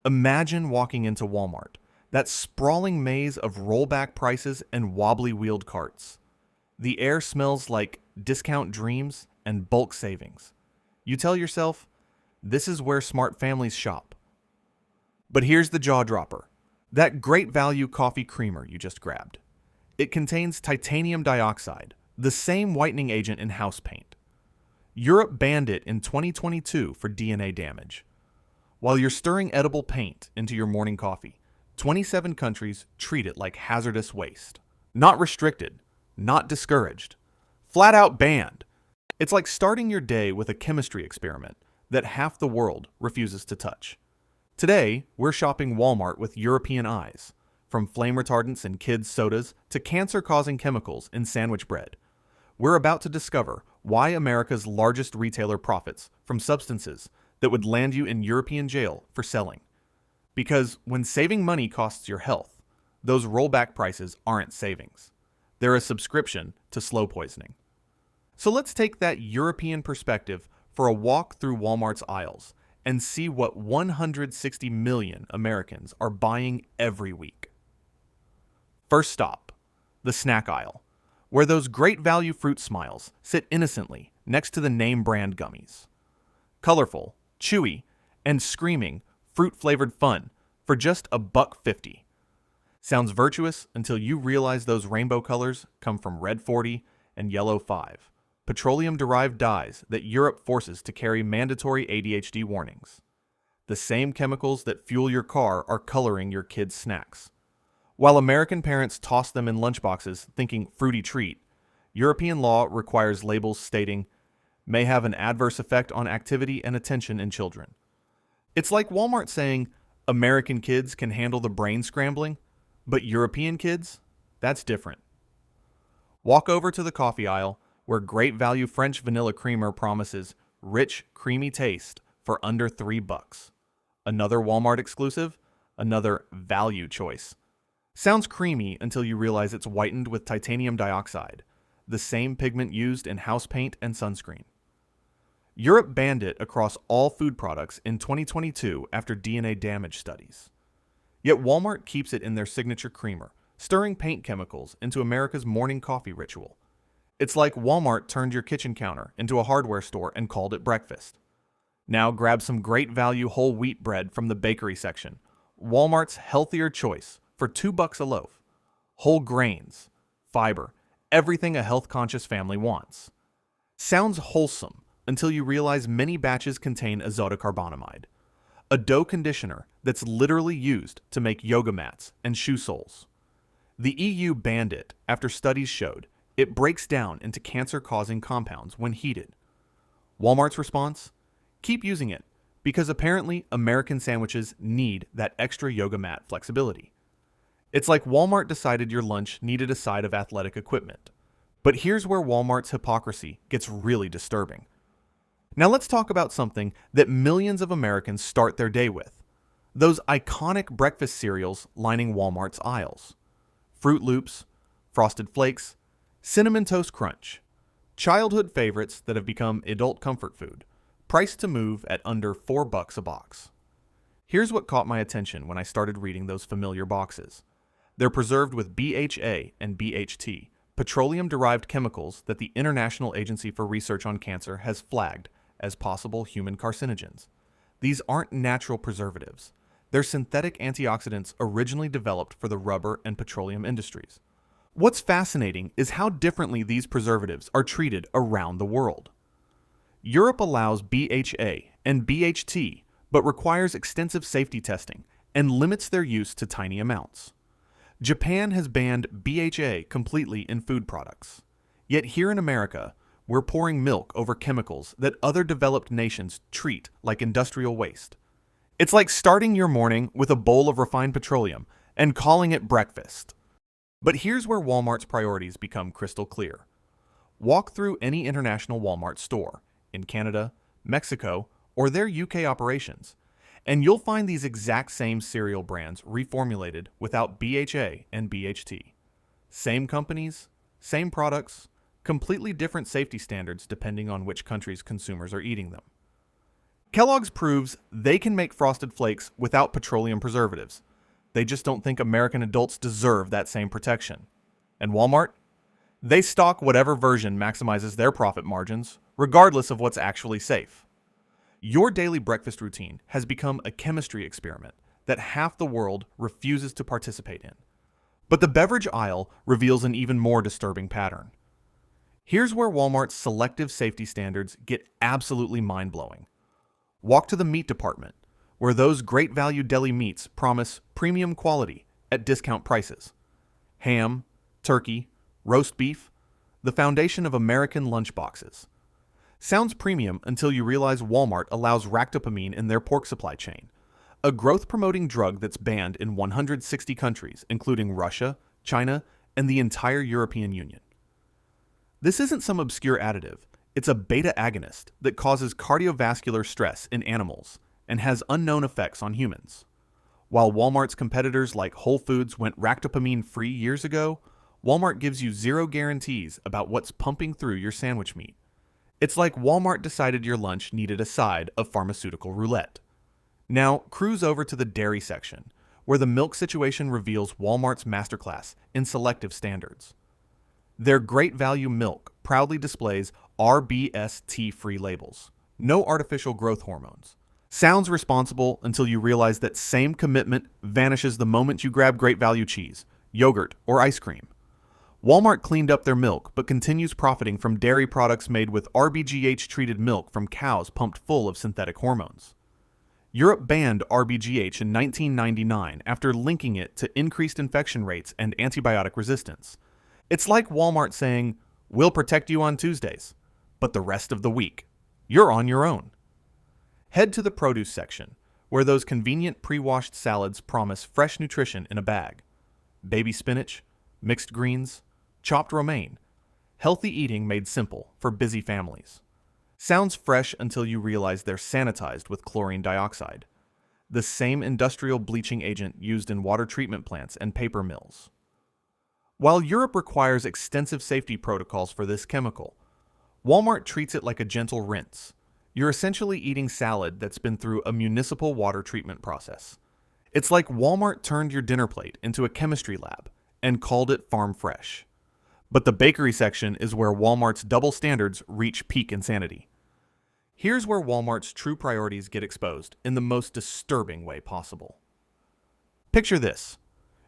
Imagine walking into Walmart, that sprawling maze of rollback prices and wobbly wheeled carts. The air smells like discount dreams and bulk savings. You tell yourself, this is where smart families shop. But here's the jaw dropper, that great value coffee creamer you just grabbed. It contains titanium dioxide, the same whitening agent in house paint. Europe banned it in 2022 for DNA damage. While you're stirring edible paint into your morning coffee, 27 countries treat it like hazardous waste. Not restricted, not discouraged, flat out banned. It's like starting your day with a chemistry experiment that half the world refuses to touch. Today, we're shopping Walmart with European eyes, from flame retardants in kids' sodas to cancer-causing chemicals in sandwich bread. We're about to discover why America's largest retailer profits from substances that would land you in European jail for selling. Because when saving money costs your health, those rollback prices aren't savings. They're a subscription to slow poisoning. So let's take that European perspective for a walk through Walmart's aisles and see what 160 million Americans are buying every week. First stop, the snack aisle, where those great value fruit smiles sit innocently next to the name brand gummies. Colorful, chewy, and screaming fruit-flavored fun for just $1.50. Sounds virtuous until you realize those rainbow colors come from red 40 and yellow 5, petroleum-derived dyes that Europe forces to carry mandatory ADHD warnings. The same chemicals that fuel your car are coloring your kids' snacks. While American parents toss them in lunchboxes thinking fruity treat, European law requires labels stating, may have an adverse effect on activity and attention in children. It's like Walmart saying, American kids can handle the brain scrambling, but European kids? That's different. Walk over to the coffee aisle, where great value French vanilla creamer promises rich, creamy taste for under $3. Another Walmart exclusive, another value choice. Sounds creamy until you realize it's whitened with titanium dioxide, the same pigment used in house paint and sunscreen. Europe banned it across all food products in 2022 after DNA damage studies. Yet Walmart keeps it in their signature creamer, stirring paint chemicals into America's morning coffee ritual. It's like Walmart turned your kitchen counter into a hardware store and called it breakfast. Now grab some great value whole wheat bread from the bakery section, Walmart's healthier choice for $2 a loaf. Whole grains, fiber, everything a health-conscious family wants. Sounds wholesome until you realize many batches contain azotocarbonamide, a dough conditioner that's literally used to make yoga mats and shoe soles. The EU banned it after studies showed it breaks down into cancer-causing compounds when heated. Walmart's response? Keep using it, because apparently American sandwiches need that extra yoga mat flexibility. It's like Walmart decided your lunch needed a side of athletic equipment. But here's where Walmart's hypocrisy gets really disturbing. Now let's talk about something that millions of Americans start their day with. Those iconic breakfast cereals lining Walmart's aisles. Froot Loops, Frosted Flakes, Cinnamon Toast Crunch. Childhood favorites that have become adult comfort food, priced to move at under $4 a box. Here's what caught my attention when I started reading those familiar boxes. They're preserved with BHA and BHT, petroleum-derived chemicals that the International Agency for Research on Cancer has flagged as possible human carcinogens. These aren't natural preservatives. They're synthetic antioxidants originally developed for the rubber and petroleum industries. What's fascinating is how differently these preservatives are treated around the world. Europe allows BHA and BHT, but requires extensive safety testing and limits their use to tiny amounts. Japan has banned BHA completely in food products. Yet here in America, we're pouring milk over chemicals that other developed nations treat like industrial waste. It's like starting your morning with a bowl of refined petroleum and calling it breakfast. But here's where Walmart's priorities become crystal clear. Walk through any international Walmart store, in Canada, Mexico, or their UK operations, and you'll find these exact same cereal brands reformulated without BHA and BHT. Same companies, same products, completely different safety standards depending on which country's consumers are eating them. Kellogg's proves they can make Frosted Flakes without petroleum preservatives. They just don't think American adults deserve that same protection. And Walmart? They stock whatever version maximizes their profit margins, regardless of what's actually safe. Your daily breakfast routine has become a chemistry experiment that half the world refuses to participate in. But the beverage aisle reveals an even more disturbing pattern. Here's where Walmart's selective safety standards get absolutely mind-blowing. Walk to the meat department, where those great value deli meats promise premium quality at discount prices. Ham, turkey, roast beef, the foundation of American lunchboxes. Sounds premium until you realize Walmart allows ractopamine in their pork supply chain, a growth-promoting drug that's banned in 160 countries, including Russia, China, and the entire European Union. This isn't some obscure additive. It's a beta agonist that causes cardiovascular stress in animals and has unknown effects on humans. While Walmart's competitors like Whole Foods went ractopamine-free years ago, Walmart gives you zero guarantees about what's pumping through your sandwich meat. It's like Walmart decided your lunch needed a side of pharmaceutical roulette. Now, cruise over to the dairy section, where the milk situation reveals Walmart's masterclass in selective standards. Their great value milk proudly displays rBST-free labels. No artificial growth hormones. Sounds responsible until you realize that same commitment vanishes the moment you grab great value cheese, yogurt, or ice cream. Walmart cleaned up their milk, but continues profiting from dairy products made with RBGH-treated milk from cows pumped full of synthetic hormones. Europe banned RBGH in 1999 after linking it to increased infection rates and antibiotic resistance. It's like Walmart saying, "We'll protect you on Tuesdays, but the rest of the week, you're on your own." Head to the produce section, where those convenient pre-washed salads promise fresh nutrition in a bag. Baby spinach, mixed greens, chopped romaine. Healthy eating made simple for busy families. Sounds fresh until you realize they're sanitized with chlorine dioxide, the same industrial bleaching agent used in water treatment plants and paper mills. While Europe requires extensive safety protocols for this chemical, Walmart treats it like a gentle rinse. You're essentially eating salad that's been through a municipal water treatment process. It's like Walmart turned your dinner plate into a chemistry lab and called it farm fresh. But the bakery section is where Walmart's double standards reach peak insanity. Here's where Walmart's true priorities get exposed in the most disturbing way possible. Picture this.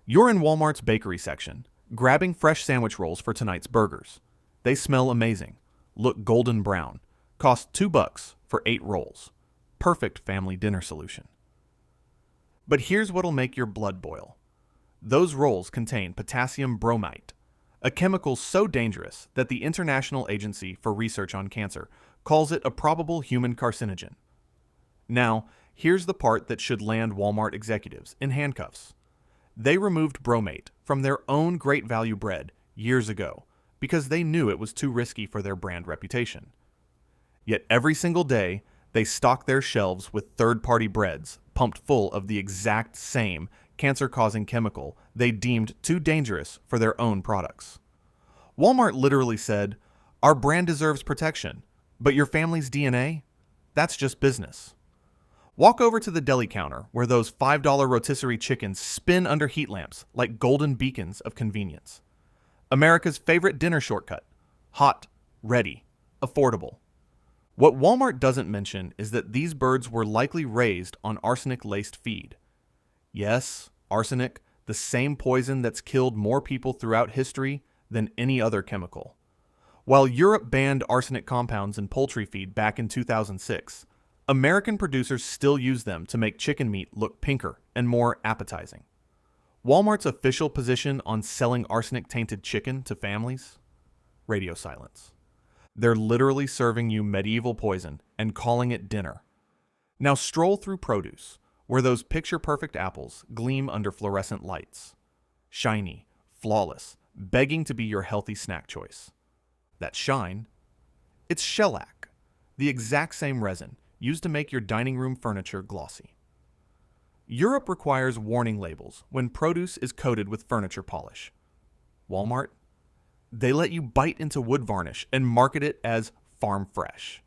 You're in Walmart's bakery section, grabbing fresh sandwich rolls for tonight's burgers. They smell amazing, look golden brown, cost $2 for 8 rolls. Perfect family dinner solution. But here's what'll make your blood boil. Those rolls contain potassium bromide, a chemical so dangerous that the International Agency for Research on Cancer calls it a probable human carcinogen. Now, here's the part that should land Walmart executives in handcuffs. They removed bromate from their own great value bread years ago because they knew it was too risky for their brand reputation. Yet every single day, they stock their shelves with third-party breads pumped full of the exact same cancer-causing chemical they deemed too dangerous for their own products. Walmart literally said, "Our brand deserves protection, but your family's DNA? That's just business." Walk over to the deli counter where those $5 rotisserie chickens spin under heat lamps like golden beacons of convenience. America's favorite dinner shortcut. Hot, ready, affordable. What Walmart doesn't mention is that these birds were likely raised on arsenic-laced feed. Yes, arsenic, the same poison that's killed more people throughout history than any other chemical. While Europe banned arsenic compounds in poultry feed back in 2006, American producers still use them to make chicken meat look pinker and more appetizing. Walmart's official position on selling arsenic-tainted chicken to families? Radio silence. They're literally serving you medieval poison and calling it dinner. Now stroll through produce, where those picture-perfect apples gleam under fluorescent lights. Shiny, flawless, begging to be your healthy snack choice. That shine? It's shellac, the exact same resin used to make your dining room furniture glossy. Europe requires warning labels when produce is coated with furniture polish. Walmart? They let you bite into wood varnish and market it as farm fresh.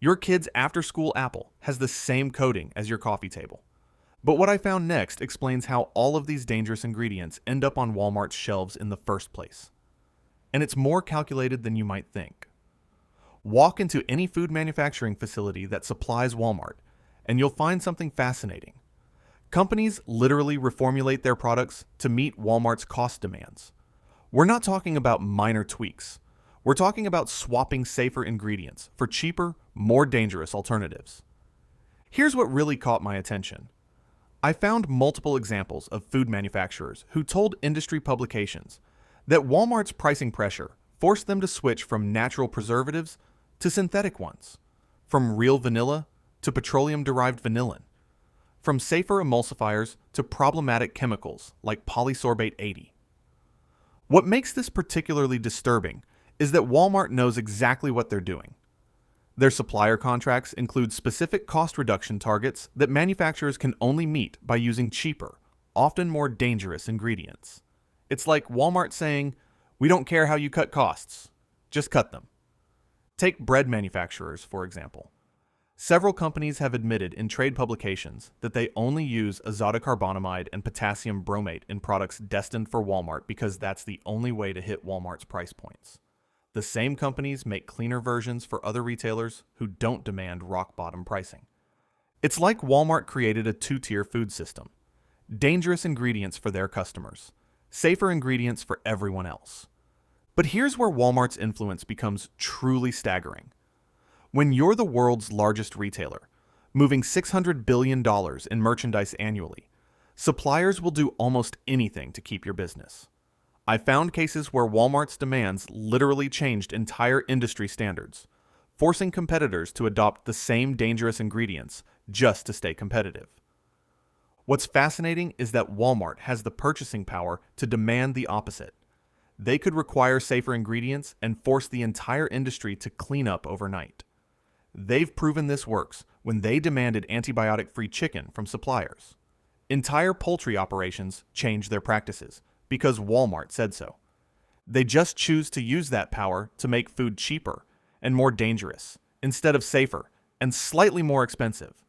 Your kid's after-school apple has the same coating as your coffee table. But what I found next explains how all of these dangerous ingredients end up on Walmart's shelves in the first place. And it's more calculated than you might think. Walk into any food manufacturing facility that supplies Walmart, and you'll find something fascinating. Companies literally reformulate their products to meet Walmart's cost demands. We're not talking about minor tweaks. We're talking about swapping safer ingredients for cheaper, more dangerous alternatives. Here's what really caught my attention. I found multiple examples of food manufacturers who told industry publications that Walmart's pricing pressure forced them to switch from natural preservatives to synthetic ones, from real vanilla to petroleum-derived vanillin, from safer emulsifiers to problematic chemicals like polysorbate 80. What makes this particularly disturbing is that Walmart knows exactly what they're doing. Their supplier contracts include specific cost reduction targets that manufacturers can only meet by using cheaper, often more dangerous ingredients. It's like Walmart saying, "We don't care how you cut costs, just cut them." Take bread manufacturers, for example. Several companies have admitted in trade publications that they only use azotocarbonamide and potassium bromate in products destined for Walmart because that's the only way to hit Walmart's price points. The same companies make cleaner versions for other retailers who don't demand rock-bottom pricing. It's like Walmart created a two-tier food system. Dangerous ingredients for their customers, safer ingredients for everyone else. But here's where Walmart's influence becomes truly staggering. When you're the world's largest retailer, moving $600 billion in merchandise annually, suppliers will do almost anything to keep your business. I found cases where Walmart's demands literally changed entire industry standards, forcing competitors to adopt the same dangerous ingredients just to stay competitive. What's fascinating is that Walmart has the purchasing power to demand the opposite. They could require safer ingredients and force the entire industry to clean up overnight. They've proven this works when they demanded antibiotic-free chicken from suppliers. Entire poultry operations changed their practices because Walmart said so. They just choose to use that power to make food cheaper and more dangerous instead of safer and slightly more expensive.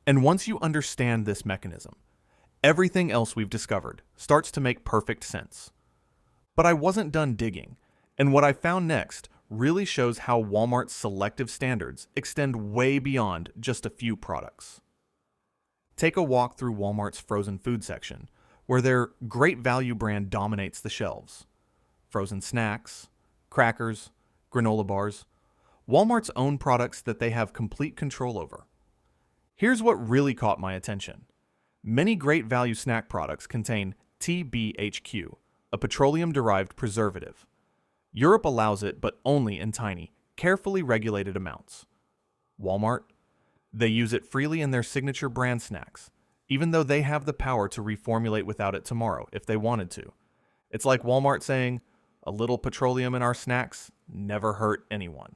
And once you understand this mechanism, everything else we've discovered starts to make perfect sense. But I wasn't done digging, and what I found next really shows how Walmart's selective standards extend way beyond just a few products. Take a walk through Walmart's frozen food section, where their Great Value brand dominates the shelves. Frozen snacks, crackers, granola bars, Walmart's own products that they have complete control over. Here's what really caught my attention. Many Great Value snack products contain TBHQ, a petroleum-derived preservative. Europe allows it, but only in tiny, carefully regulated amounts. Walmart? They use it freely in their signature brand snacks, even though they have the power to reformulate without it tomorrow if they wanted to. It's like Walmart saying, "A little petroleum in our snacks never hurt anyone."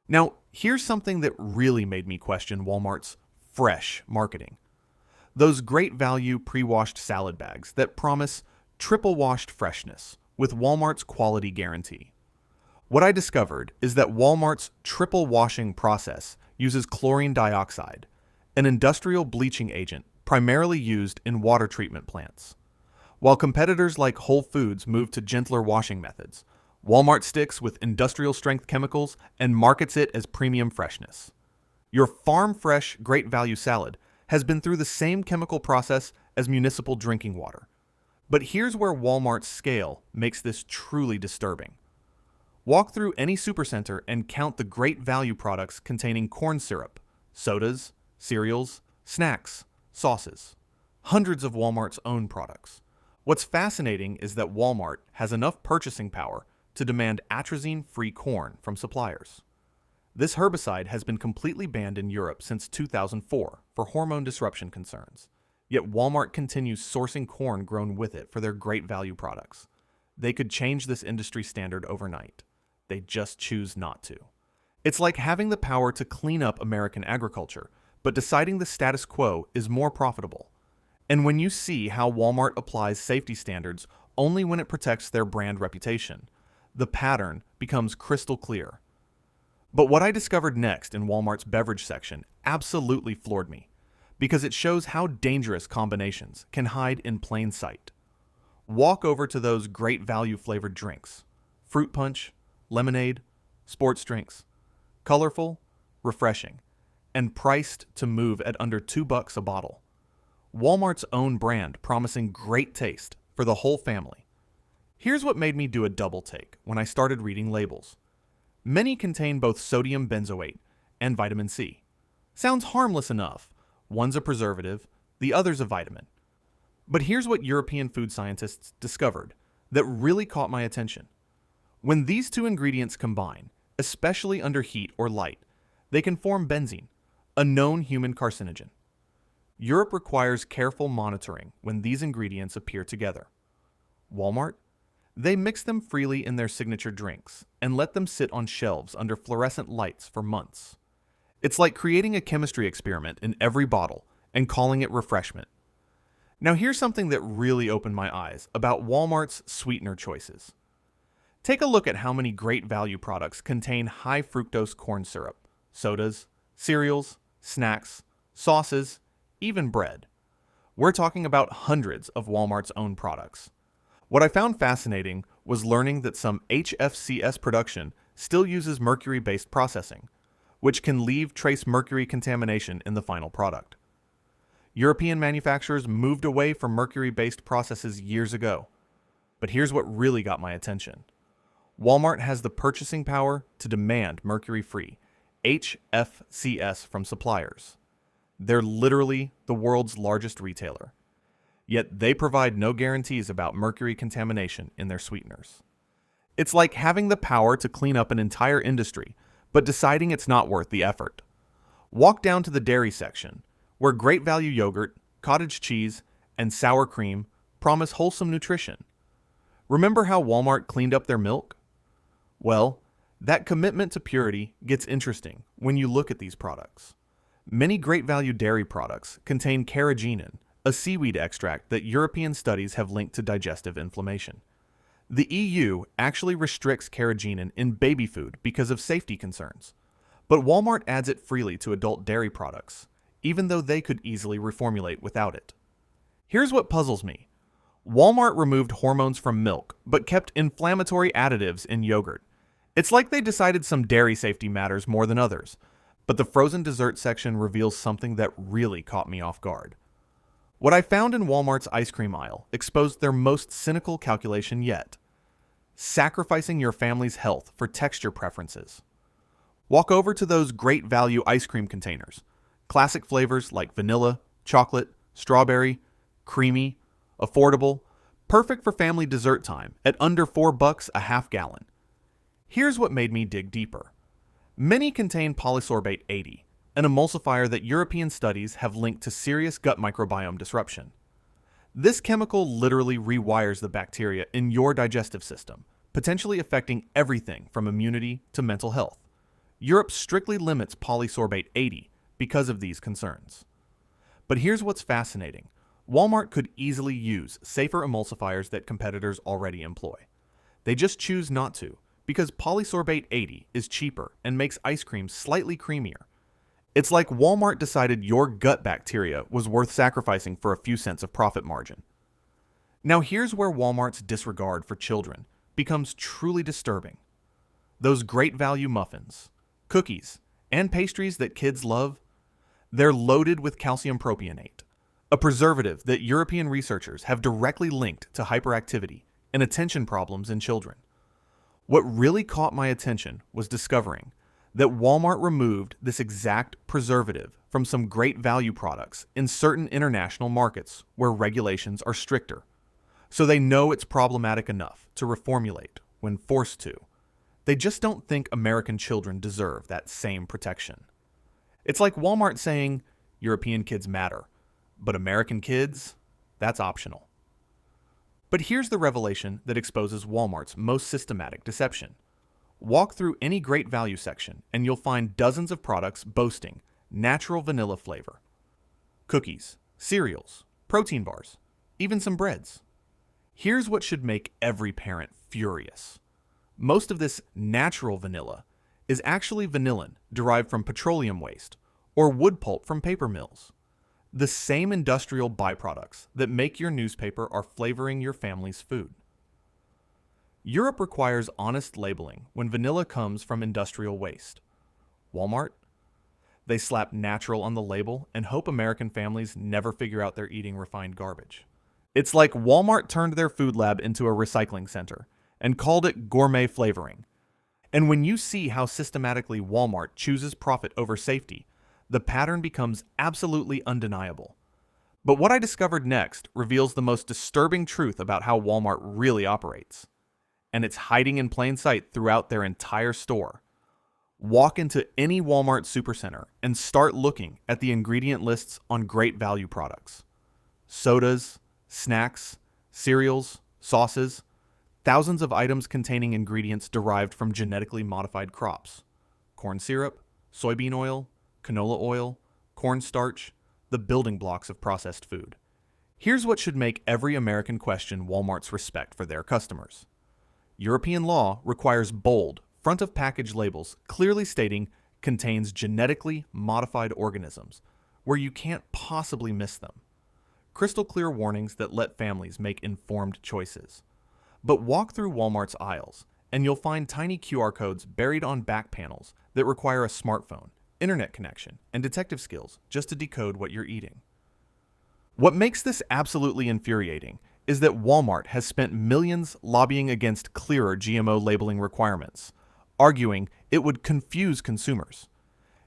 Now, here's something that really made me question Walmart's fresh marketing. Those Great Value pre-washed salad bags that promise triple-washed freshness with Walmart's quality guarantee. What I discovered is that Walmart's triple washing process uses chlorine dioxide, an industrial bleaching agent primarily used in water treatment plants. While competitors like Whole Foods move to gentler washing methods, Walmart sticks with industrial-strength chemicals and markets it as premium freshness. Your farm-fresh Great Value salad has been through the same chemical process as municipal drinking water. But here's where Walmart's scale makes this truly disturbing. Walk through any supercenter and count the Great Value products containing corn syrup, sodas, cereals, snacks, sauces. Hundreds of Walmart's own products. What's fascinating is that Walmart has enough purchasing power to demand atrazine-free corn from suppliers. This herbicide has been completely banned in Europe since 2004 for hormone disruption concerns. Yet Walmart continues sourcing corn grown with it for their Great Value products. They could change this industry standard overnight. They just choose not to. It's like having the power to clean up American agriculture, but deciding the status quo is more profitable. And when you see how Walmart applies safety standards only when it protects their brand reputation, the pattern becomes crystal clear. But what I discovered next in Walmart's beverage section absolutely floored me, because it shows how dangerous combinations can hide in plain sight. Walk over to those great value flavored drinks: fruit punch, lemonade, sports drinks. Colorful, refreshing, and priced to move at under $2 a bottle. Walmart's own brand promising great taste for the whole family. Here's what made me do a double take when I started reading labels. Many contain both sodium benzoate and vitamin C. Sounds harmless enough. One's a preservative, the other's a vitamin. But here's what European food scientists discovered that really caught my attention. When these two ingredients combine, especially under heat or light, they can form benzene, a known human carcinogen. Europe requires careful monitoring when these ingredients appear together. Walmart? They mix them freely in their signature drinks and let them sit on shelves under fluorescent lights for months. It's like creating a chemistry experiment in every bottle and calling it refreshment. Now here's something that really opened my eyes about Walmart's sweetener choices. Take a look at how many great value products contain high fructose corn syrup, sodas, cereals, snacks, sauces, even bread. We're talking about hundreds of Walmart's own products. What I found fascinating was learning that some HFCS production still uses mercury-based processing, which can leave trace mercury contamination in the final product. European manufacturers moved away from mercury-based processes years ago. But here's what really got my attention. Walmart has the purchasing power to demand mercury-free HFCS from suppliers. They're literally the world's largest retailer. Yet they provide no guarantees about mercury contamination in their sweeteners. It's like having the power to clean up an entire industry, but deciding it's not worth the effort. Walk down to the dairy section, where great value yogurt, cottage cheese, and sour cream promise wholesome nutrition. Remember how Walmart cleaned up their milk? Well, that commitment to purity gets interesting when you look at these products. Many great value dairy products contain carrageenan, a seaweed extract that European studies have linked to digestive inflammation. The EU actually restricts carrageenan in baby food because of safety concerns, but Walmart adds it freely to adult dairy products, even though they could easily reformulate without it. Here's what puzzles me. Walmart removed hormones from milk, but kept inflammatory additives in yogurt. It's like they decided some dairy safety matters more than others, but the frozen dessert section reveals something that really caught me off guard. What I found in Walmart's ice cream aisle exposed their most cynical calculation yet: sacrificing your family's health for texture preferences. Walk over to those great value ice cream containers. Classic flavors like vanilla, chocolate, strawberry, creamy, affordable, perfect for family dessert time at under $4 a half gallon. Here's what made me dig deeper. Many contain polysorbate 80, an emulsifier that European studies have linked to serious gut microbiome disruption. This chemical literally rewires the bacteria in your digestive system, potentially affecting everything from immunity to mental health. Europe strictly limits polysorbate 80 because of these concerns. But here's what's fascinating. Walmart could easily use safer emulsifiers that competitors already employ. They just choose not to, because polysorbate 80 is cheaper and makes ice cream slightly creamier. It's like Walmart decided your gut bacteria was worth sacrificing for a few cents of profit margin. Now here's where Walmart's disregard for children becomes truly disturbing. Those great value muffins, cookies, and pastries that kids love, they're loaded with calcium propionate, a preservative that European researchers have directly linked to hyperactivity and attention problems in children. What really caught my attention was discovering that Walmart removed this exact preservative from some great value products in certain international markets where regulations are stricter, so they know it's problematic enough to reformulate when forced to. They just don't think American children deserve that same protection. It's like Walmart saying, European kids matter, but American kids, that's optional. But here's the revelation that exposes Walmart's most systematic deception. Walk through any great value section and you'll find dozens of products boasting natural vanilla flavor. Cookies, cereals, protein bars, even some breads. Here's what should make every parent furious. Most of this natural vanilla is actually vanillin derived from petroleum waste or wood pulp from paper mills. The same industrial byproducts that make your newspaper are flavoring your family's food. Europe requires honest labeling when vanilla comes from industrial waste. Walmart? They slap natural on the label and hope American families never figure out they're eating refined garbage. It's like Walmart turned their food lab into a recycling center and called it gourmet flavoring. And when you see how systematically Walmart chooses profit over safety, the pattern becomes absolutely undeniable. But what I discovered next reveals the most disturbing truth about how Walmart really operates. And it's hiding in plain sight throughout their entire store. Walk into any Walmart supercenter and start looking at the ingredient lists on great value products. Sodas, snacks, cereals, sauces, thousands of items containing ingredients derived from genetically modified crops. Corn syrup, soybean oil, canola oil, cornstarch, the building blocks of processed food. Here's what should make every American question Walmart's respect for their customers. European law requires bold, front-of-package labels clearly stating contains genetically modified organisms, where you can't possibly miss them. Crystal clear warnings that let families make informed choices. But walk through Walmart's aisles, and you'll find tiny QR codes buried on back panels that require a smartphone, internet connection, and detective skills just to decode what you're eating. What makes this absolutely infuriating is that Walmart has spent millions lobbying against clearer GMO labeling requirements, arguing it would confuse consumers.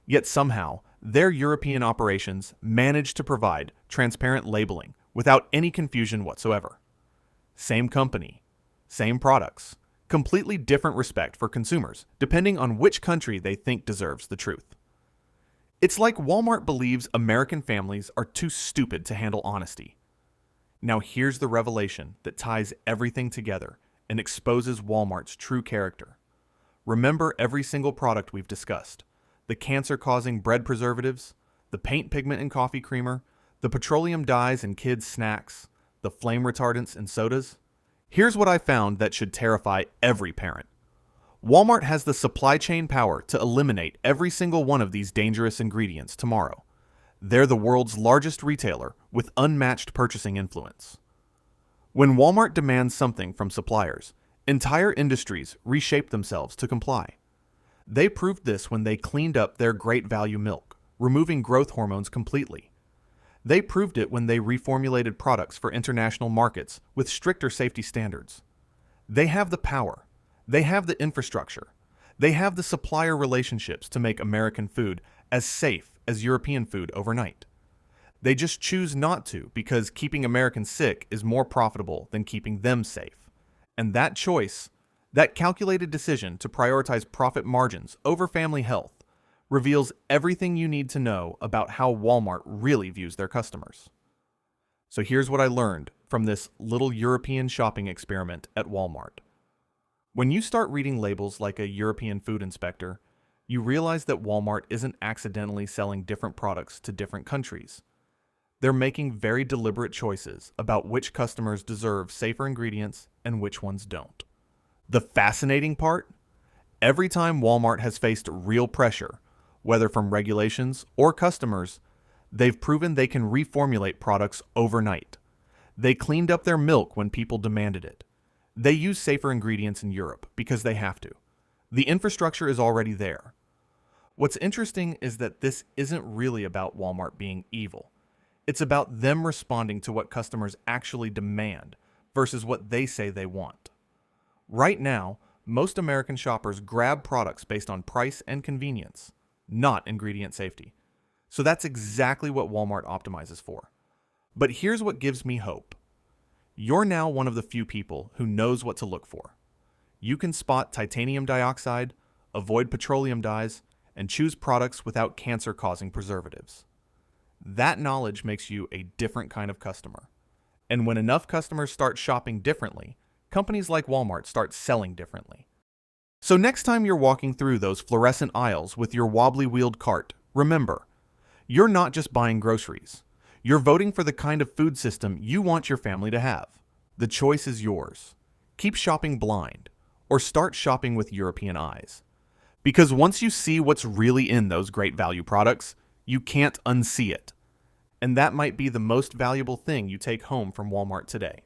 Yet somehow, their European operations manage to provide transparent labeling without any confusion whatsoever. Same company, same products, completely different respect for consumers, depending on which country they think deserves the truth. It's like Walmart believes American families are too stupid to handle honesty. Now here's the revelation that ties everything together and exposes Walmart's true character. Remember every single product we've discussed: the cancer-causing bread preservatives, the paint pigment in coffee creamer, the petroleum dyes in kids' snacks, the flame retardants in sodas? Here's what I found that should terrify every parent. Walmart has the supply chain power to eliminate every single one of these dangerous ingredients tomorrow. They're the world's largest retailer with unmatched purchasing influence. When Walmart demands something from suppliers, entire industries reshape themselves to comply. They proved this when they cleaned up their great value milk, removing growth hormones completely. They proved it when they reformulated products for international markets with stricter safety standards. They have the power. They have the infrastructure. They have the supplier relationships to make American food as safe as European food overnight. They just choose not to because keeping Americans sick is more profitable than keeping them safe. And that choice, that calculated decision to prioritize profit margins over family health, reveals everything you need to know about how Walmart really views their customers. So here's what I learned from this little European shopping experiment at Walmart. When you start reading labels like a European food inspector, you realize that Walmart isn't accidentally selling different products to different countries. They're making very deliberate choices about which customers deserve safer ingredients and which ones don't. The fascinating part? Every time Walmart has faced real pressure, whether from regulations or customers, they've proven they can reformulate products overnight. They cleaned up their milk when people demanded it. They use safer ingredients in Europe because they have to. The infrastructure is already there. What's interesting is that this isn't really about Walmart being evil. It's about them responding to what customers actually demand versus what they say they want. Right now, most American shoppers grab products based on price and convenience, not ingredient safety. So that's exactly what Walmart optimizes for. But here's what gives me hope. You're now one of the few people who knows what to look for. You can spot titanium dioxide, avoid petroleum dyes, and choose products without cancer-causing preservatives. That knowledge makes you a different kind of customer. And when enough customers start shopping differently, companies like Walmart start selling differently. So next time you're walking through those fluorescent aisles with your wobbly-wheeled cart, remember, you're not just buying groceries. You're voting for the kind of food system you want your family to have. The choice is yours. Keep shopping blind, or start shopping with European eyes. Because once you see what's really in those great value products, you can't unsee it. And that might be the most valuable thing you take home from Walmart today.